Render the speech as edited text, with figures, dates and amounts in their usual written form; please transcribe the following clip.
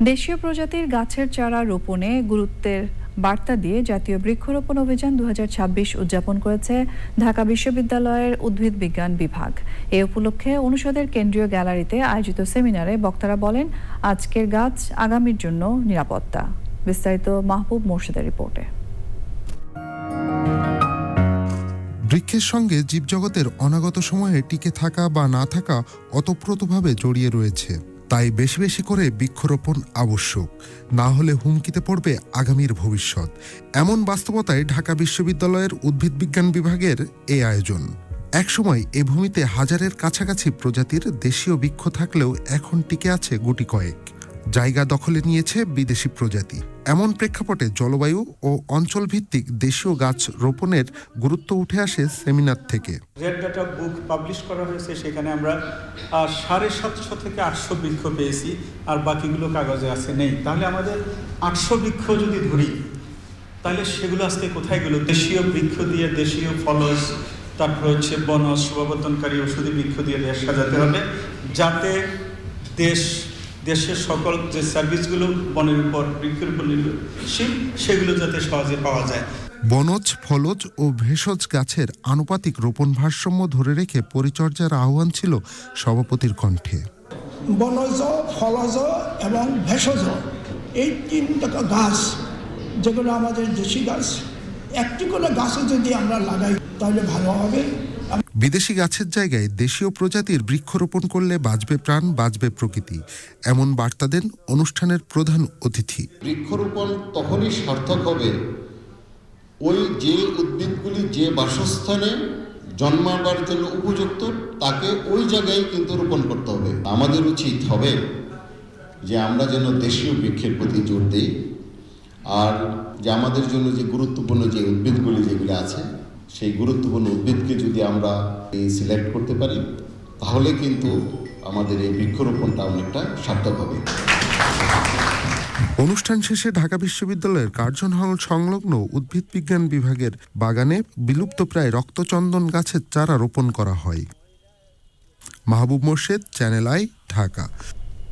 দেশীয় প্রজাতির গাছের চারা রোপণে গুরুত্বের বার্তা দিয়ে জাতীয় বৃক্ষরোপণ অভিযান 2026 উদযাপন করেছে ঢাকা বিশ্ববিদ্যালয়ের উদ্ভিদ বিজ্ঞান বিভাগ। এ উপলক্ষে অনুষদের কেন্দ্রীয় গ্যালারিতে আয়োজিত সেমিনারে বক্তারা বলেন, আজকের গাছ আগামীর জন্য নিরাপত্তা। বিস্তারিত মাহবুব মোর্শেদের রিপোর্টে। বৃক্ষের সঙ্গে জীবজগতের অনাগত সময়ে টিকে থাকা বা না থাকা ওতপ্রোতভাবে জড়িয়ে রয়েছে। তাই বেশি বেশি করে বৃক্ষরোপণ আবশ্যক, না হলে হুমকিতে পড়বে আগামীর ভবিষ্যৎ। এমন বাস্তবতায় ঢাকা বিশ্ববিদ্যালয়ের উদ্ভিদ বিজ্ঞান বিভাগের এই আয়োজন। একসময় এ ভূমিতে হাজারের কাছাকাছি প্রজাতির দেশীয় বৃক্ষ থাকলেও এখন টিকে আছে গুটি কয়েক। জায়গা দখলে নিয়েছে বিদেশি প্রজাতি। এমন প্রেক্ষাপটে জলবায়ু ও অঞ্চলভিত্তিক দেশীয় গাছ রোপণের গুরুত্ব উঠে আসে সেমিনার থেকে। রেড ডাটা বুক পাবলিশ করা হয়েছে, সেখানে আমরা 750 থেকে 800 বৃক্ষ পেয়েছি, আর বাকিগুলো কাগজে আছে নেই। তাহলে আমাদের 800 বৃক্ষ যদি ধরি, তাহলে সেগুলো আজকে কোথায় গেল? দেশীয় বৃক্ষ দিয়ে, দেশীয় ফলজ, তারপর হচ্ছে বনজ শোভাবর্ধনকারী ঔষধি বৃক্ষ দিয়ে দেশ সাজাতে হবে, যাতে দেশের সকল যে সার্ভিসগুলো বনের উপর, বৃক্ষের উপর নির্ভরশীল, সেগুলো যাতে সহজে পাওয়া যায়। বনজ, ফলজ ও ভেষজ গাছের আনুপাতিক রোপণ ভারসাম্য ধরে রেখে পরিচর্যার আহ্বান ছিল সভাপতির কণ্ঠে। বনজ, ফলজ এবং ভেষজ এই তিনটা গাছ, যেগুলো আমাদের দেশি গাছ, একটি করে গাছও যদি আমরা লাগাই তাহলে ভালো হবে। বিদেশি গাছের জায়গায় দেশীয় প্রজাতির বৃক্ষরোপণ করলে বাঁচবে প্রাণ, বাঁচবে প্রকৃতি, এমন বার্তা দেন অনুষ্ঠানের প্রধান অতিথি। বৃক্ষরোপণ তখনই সার্থক হবে ওই যে উদ্ভিদগুলি যে বাসস্থানে জন্মাবার জন্য উপযুক্ত, তাকে ওই জায়গায় কিন্তু রোপণ করতে হবে। আমাদের উচিত হবে যে আমরা যেন দেশীয় বৃক্ষের প্রতি জোর দিই, আর যে আমাদের জন্য যে গুরুত্বপূর্ণ যে উদ্ভিদগুলি যেগুলো আছে, সেই গুরুত্বপূর্ণ উদ্ভিদকে যদি আমরা সিলেক্ট করতে পারি, তাহলে কিন্তু আমাদের এই বৃক্ষরোপণটা অনেকটা সার্থক হবে। অনুষ্ঠান শেষে ঢাকা বিশ্ববিদ্যালয়ের কার্জন হল সংলগ্ন উদ্ভিদ বিজ্ঞান বিভাগের বাগানে বিলুপ্তপ্রায় রক্তচন্দন গাছের চারা রোপণ করা হয়। মাহবুব মোর্শেদ, চ্যানেল আই, ঢাকা।